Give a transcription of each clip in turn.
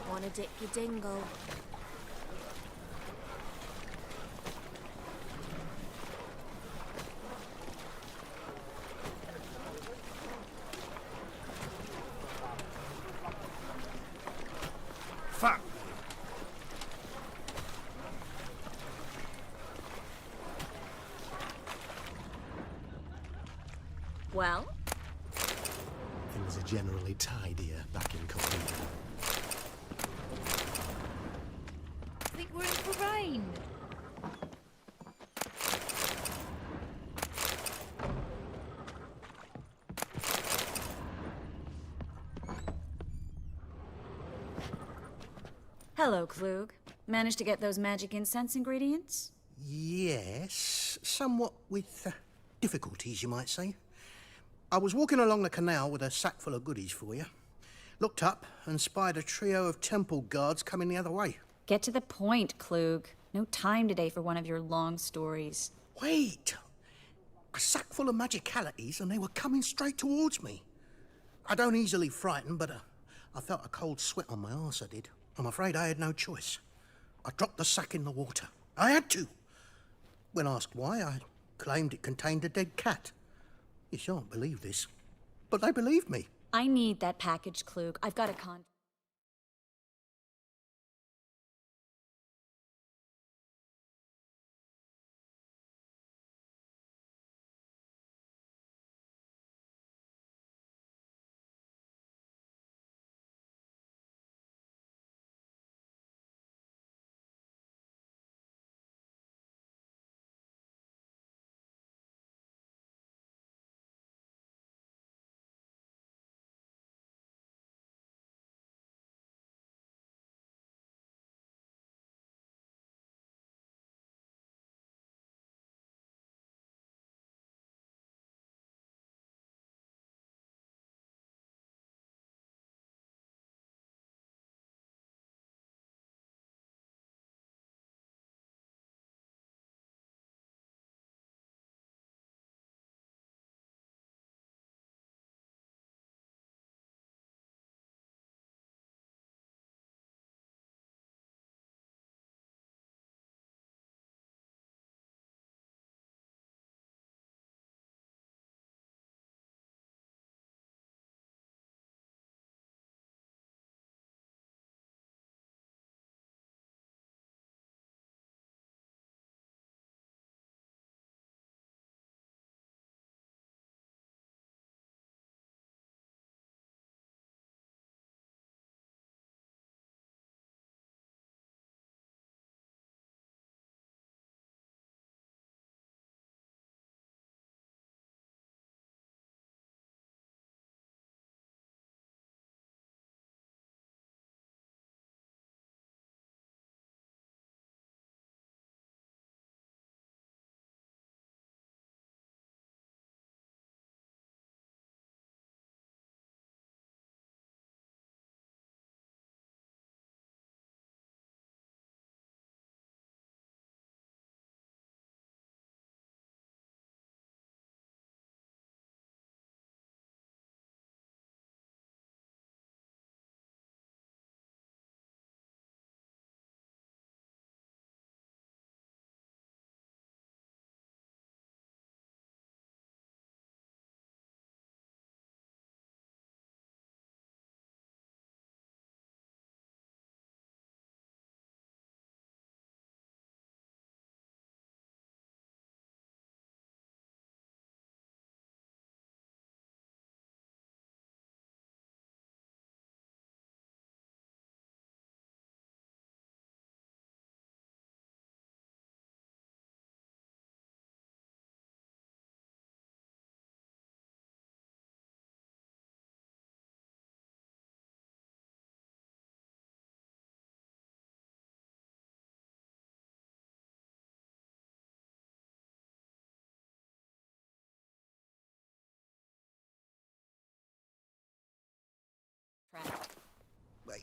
Wanna dip your dingle? Fuck! Well? Things are generally tidier back in Coventry. I think we're in for rain. Hello, Klug. Managed to get those magic incense ingredients? Yes, somewhat with difficulties, you might say. I was walking along the canal with a sack full of goodies for you. Looked up and spied a trio of temple guards coming the other way. Get to the point, Klug. No time today for one of your long stories. Wait! A sack full of magicalities and they were coming straight towards me. I don't easily frighten, but I felt a cold sweat on my arse, I did. I'm afraid I had no choice. I dropped the sack in the water. I had to. When asked why, I claimed it contained a dead cat. You shan't believe this, but they believed me. I need that package, Klug. I've got a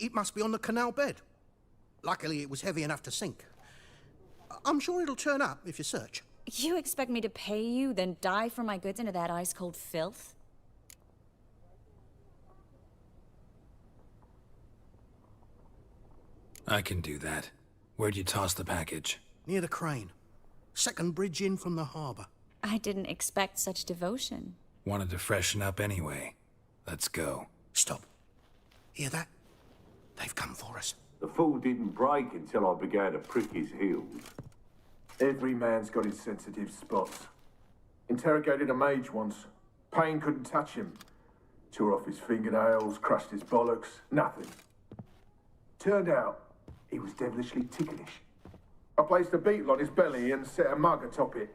It must be on the canal bed. Luckily, it was heavy enough to sink. I'm sure it'll turn up if you search. You expect me to pay you, then dive for my goods into that ice-cold filth? I can do that. Where'd you toss the package? Near the crane. Second bridge in from the harbour. I didn't expect such devotion. Wanted to freshen up anyway. Let's go. Stop. Hear that? They've come for us. The fall didn't break until I began to prick his heels. Every man's got his sensitive spots. Interrogated a mage once. Pain couldn't touch him. Tore off his fingernails, crushed his bollocks, nothing. Turned out, he was devilishly ticklish. I placed a beetle on his belly and set a mug atop it.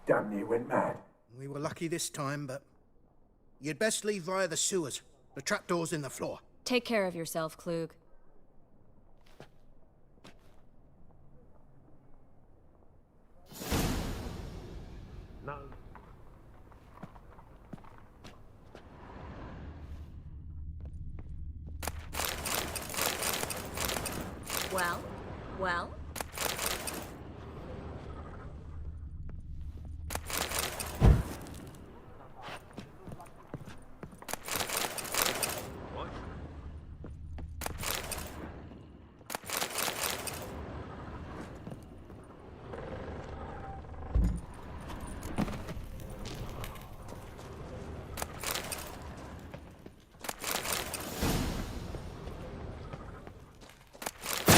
Damn near went mad. We were lucky this time, but you'd best leave via the sewers. The trapdoor's in the floor. Take care of yourself, Klug. No. Well?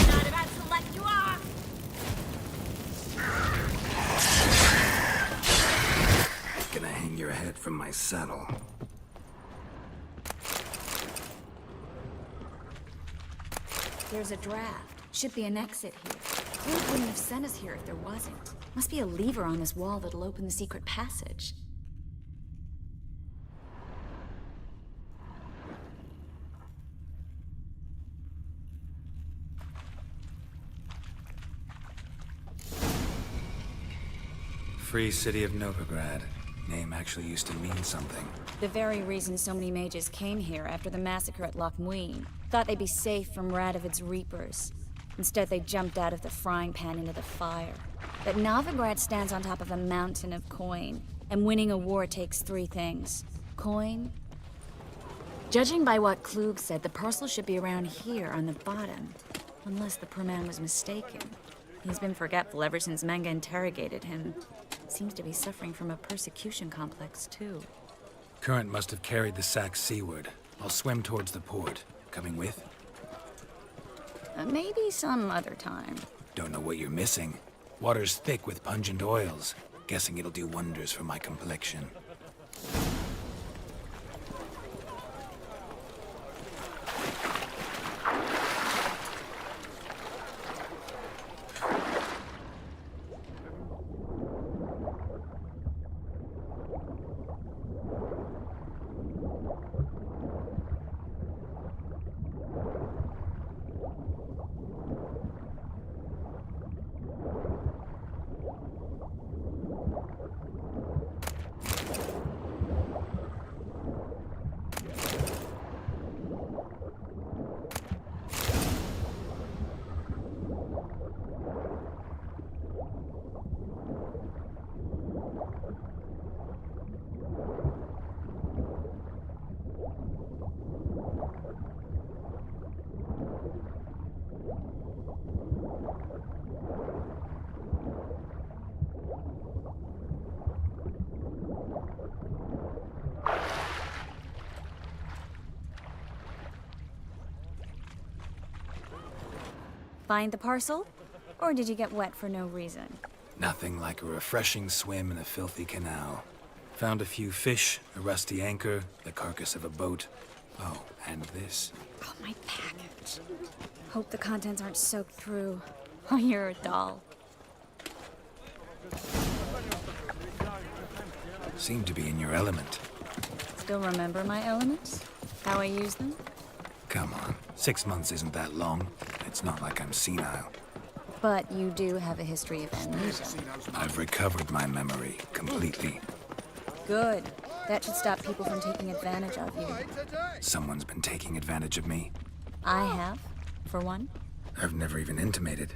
Not about to let you off! Gonna hang your head from my saddle. There's a draft. Should be an exit here. Klug wouldn't have sent us here if there wasn't. Must be a lever on this wall that'll open the secret passage. Free City of Novigrad. Name actually used to mean something. The very reason so many mages came here after the massacre at Loch Muin. Thought they'd be safe from Radovid's reapers. Instead, they jumped out of the frying pan into the fire. But Novigrad stands on top of a mountain of coin, and winning a war takes three things. Coin. Judging by what Klug said, the parcel should be around here on the bottom. Unless the poor man was mistaken. He's been forgetful ever since Menge interrogated him. Seems to be suffering from a persecution complex, too. Current must have carried the sack seaward. I'll swim towards the port. Coming with? Maybe some other time. Don't know what you're missing. Water's thick with pungent oils. Guessing it'll do wonders for my complexion. Find the parcel? Or did you get wet for no reason? Nothing like a refreshing swim in a filthy canal. Found a few fish, a rusty anchor, the carcass of a boat. Oh, and this. Oh, my package. Hope the contents aren't soaked through. Oh, you're a doll. Seem to be in your element. Still remember my elements? How I use them? Come on, 6 months isn't that long. It's not like I'm senile. But you do have a history of amnesia. I've recovered my memory completely. Good. That should stop people from taking advantage of you. Someone's been taking advantage of me. I have, for one. I've never even intimated.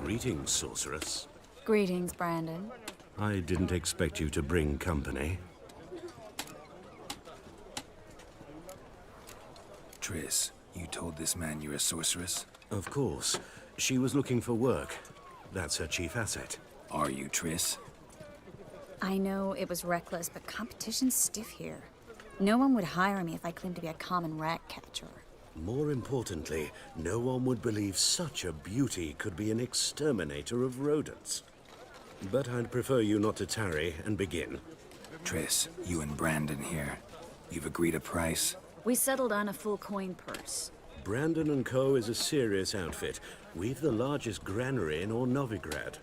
Greetings, sorceress. Greetings, Brandon. I didn't expect you to bring company. Triss, you told this man you're a sorceress? Of course. She was looking for work. That's her chief asset. Are you, Triss? I know it was reckless, but competition's stiff here. No one would hire me if I claimed to be a common rat catcher. More importantly, no one would believe such a beauty could be an exterminator of rodents. But I'd prefer you not to tarry and begin. Triss, you and Brandon here. You've agreed a price? We settled on a full coin purse. Brandon & Co. is a serious outfit. We've the largest granary in all Novigrad.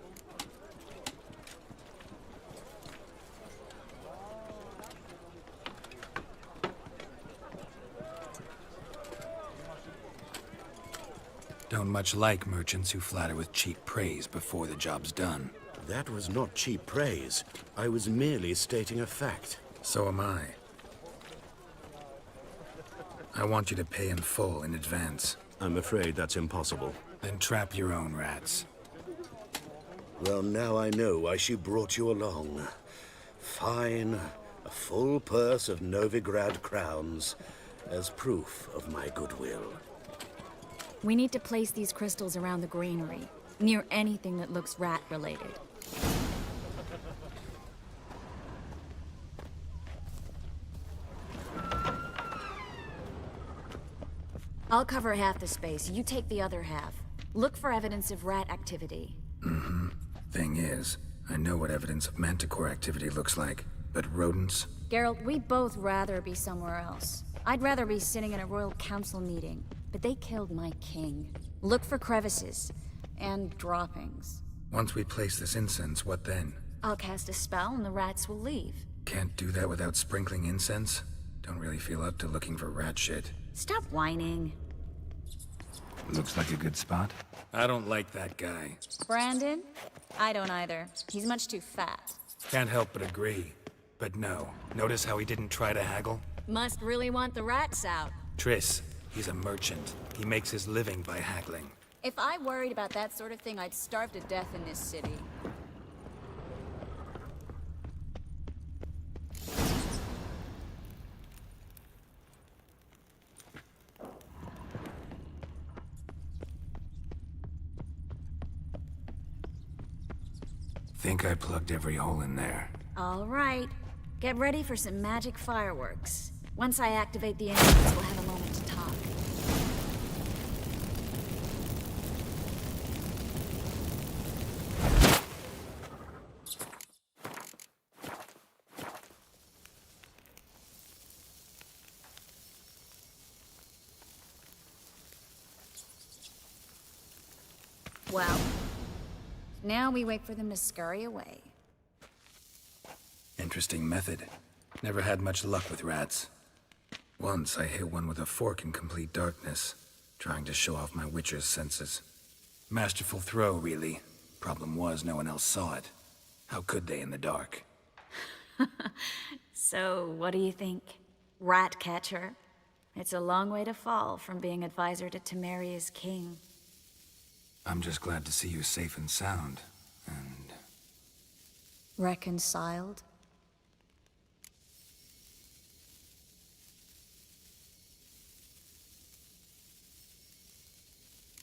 Don't much like merchants who flatter with cheap praise before the job's done. That was not cheap praise. I was merely stating a fact. So am I. I want you to pay in full in advance. I'm afraid that's impossible. Then trap your own rats. Well, now I know why she brought you along. Fine. A full purse of Novigrad crowns as proof of my goodwill. We need to place these crystals around the granary, near anything that looks rat-related. I'll cover half the space, you take the other half. Look for evidence of rat activity. Thing is, I know what evidence of manticore activity looks like, but rodents? Geralt, we'd both rather be somewhere else. I'd rather be sitting in a royal council meeting, but they killed my king. Look for crevices and droppings. Once we place this incense, what then? I'll cast a spell and the rats will leave. Can't do that without sprinkling incense? Don't really feel up to looking for rat shit. Stop whining. Looks like a good spot. I don't like that guy. Brandon? I don't either. He's much too fat. Can't help but agree. But no, notice how he didn't try to haggle? Must really want the rats out. Triss, he's a merchant. He makes his living by haggling. If I worried about that sort of thing, I'd starve to death in this city. Think I plugged every hole in there. All right. Get ready for some magic fireworks. Once I activate the incense, we'll have a moment to talk. Well, now we wait for them to scurry away. Interesting method. Never had much luck with rats. Once I hit one with a fork in complete darkness, trying to show off my witcher's senses. Masterful throw, really. Problem was, no one else saw it. How could they in the dark? So, what do you think? Rat catcher? It's a long way to fall from being advisor to Temeria's king. I'm just glad to see you safe and sound, and... Reconciled?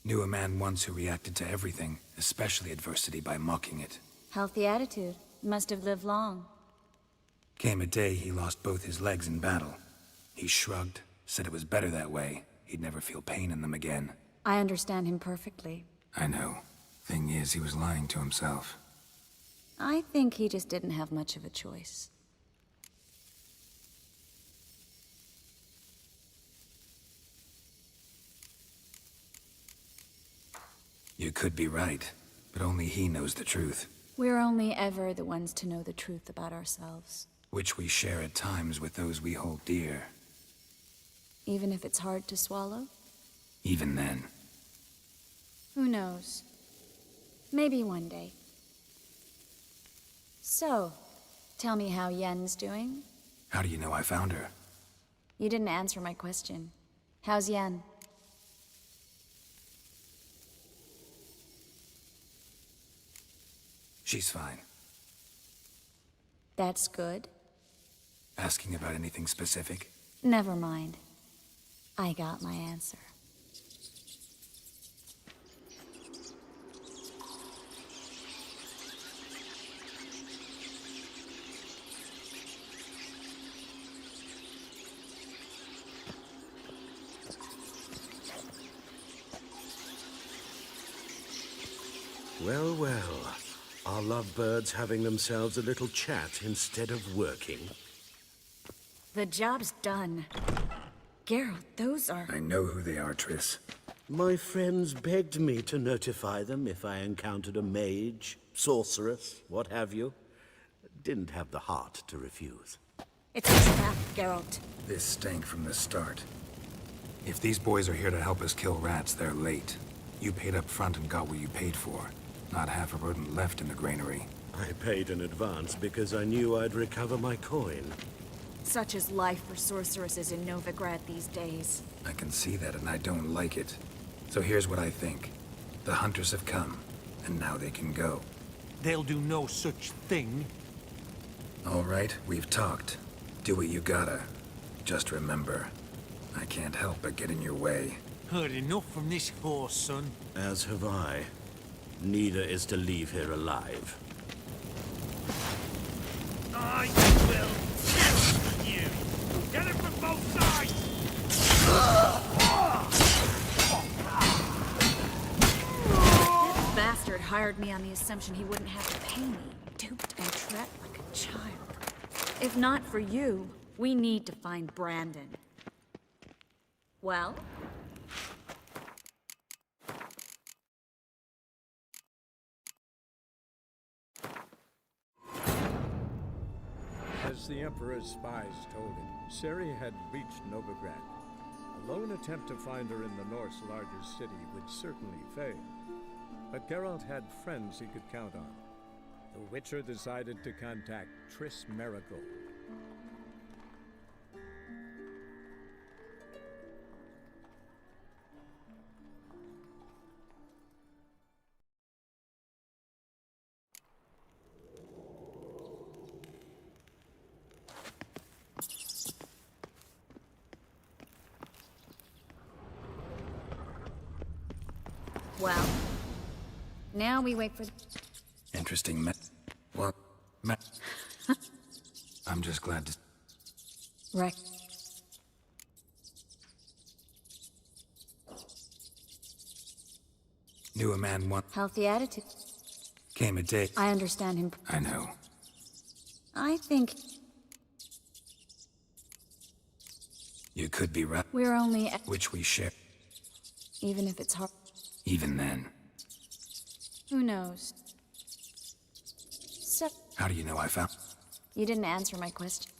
Knew a man once who reacted to everything, especially adversity, by mocking it. Healthy attitude. Must have lived long. Came a day he lost both his legs in battle. He shrugged, said it was better that way. He'd never feel pain in them again. I understand him perfectly. I know. Thing is, he was lying to himself. I think he just didn't have much of a choice. You could be right, but only he knows the truth. We're only ever the ones to know the truth about ourselves. Which we share at times with those we hold dear. Even if it's hard to swallow? Even then. Who knows? Maybe one day. So, tell me how Yen's doing? How do you know I found her? You didn't answer my question. How's Yen? She's fine. That's good. Asking about anything specific? Never mind. I got my answer. Well, well. Are lovebirds having themselves a little chat instead of working? The job's done. Geralt, those are... I know who they are, Triss. My friends begged me to notify them if I encountered a mage, sorceress, what have you. Didn't have the heart to refuse. It's a trap, Geralt. This stank from the start. If these boys are here to help us kill rats, they're late. You paid up front and got what you paid for. Not half a rodent left in the granary. I paid in advance because I knew I'd recover my coin. Such is life for sorceresses in Novigrad these days. I can see that, and I don't like it. So here's what I think. The hunters have come, and now they can go. They'll do no such thing. All right, we've talked. Do what you gotta. Just remember, I can't help but get in your way. Heard enough from this horse, son. As have I. Neither is to leave here alive. I will kill you! Get it from both sides! This bastard hired me on the assumption he wouldn't have to pay me. Duped and trapped like a child. If not for you, we need to find Brandon. Well? As the Emperor's spies told him, Ciri had reached Novigrad. A lone attempt to find her in the North's largest city would certainly fail. But Geralt had friends he could count on. The Witcher decided to contact Triss Merigold. Well? Now we wait for... Interesting I'm just glad to... Rec... Knew a man once. Healthy attitude. Came a day. I understand him. I know. I think You could be right. we're only... Which we share. Even if it's hard... Even then. Who knows? So, How do you know I found? you didn't answer my question.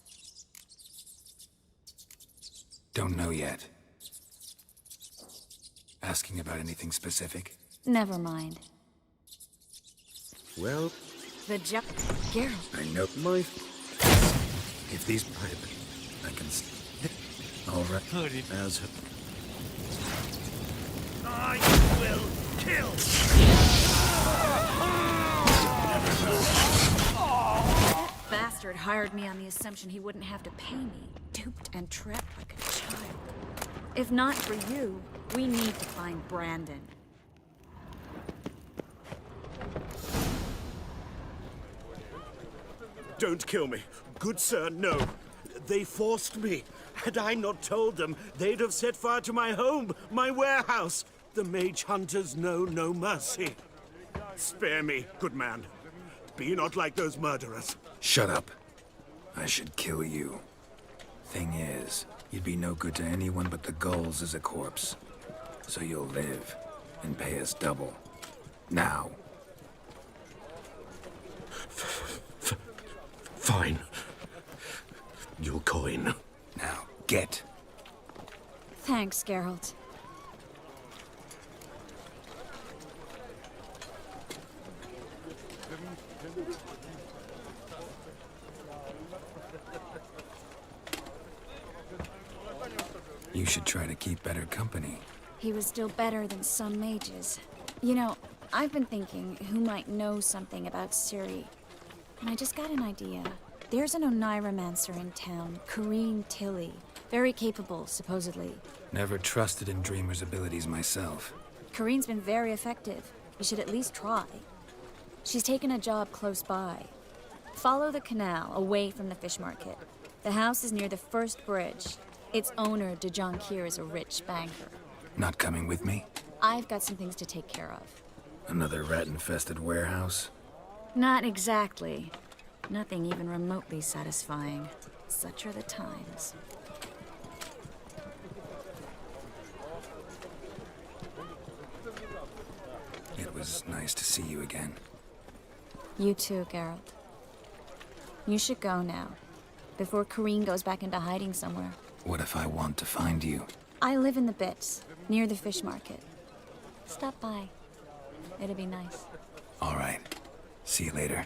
Don't know yet. Asking about anything specific? Never mind. Well, The Geralt. I know. my... If these... I can... All right. Heard it. As... I will kill! Bastard hired me on the assumption he wouldn't have to pay me. Duped and trapped like a child. If not for you, we need to find Brandon. Don't kill me. Good sir, no. They forced me. Had I not told them, they'd have set fire to my home, my warehouse. The mage hunters know no mercy. Spare me, good man. Be not like those murderers. Shut up. I should kill you. Thing is, you'd be no good to anyone but the gulls as a corpse. So you'll live and pay us double. Now. Fine. Your coin. Now, get. Thanks, Geralt. You should try to keep better company. He was still better than some mages. You know, I've been thinking who might know something about Ciri. And I just got an idea. There's an Oneiromancer in town, Kareen Tilly. Very capable, supposedly. Never trusted in Dreamer's abilities myself. Kareen's been very effective. You should at least try. She's taken a job close by. Follow the canal, away from the fish market. The house is near the first bridge. Its owner, Dejonkir, is a rich banker. Not coming with me? I've got some things to take care of. Another rat-infested warehouse? Not exactly. Nothing even remotely satisfying. Such are the times. It was nice to see you again. You too, Geralt. You should go now, before Kareen goes back into hiding somewhere. What if I want to find you? I live in the Bits, near the fish market. Stop by. It'll be nice. All right. See you later.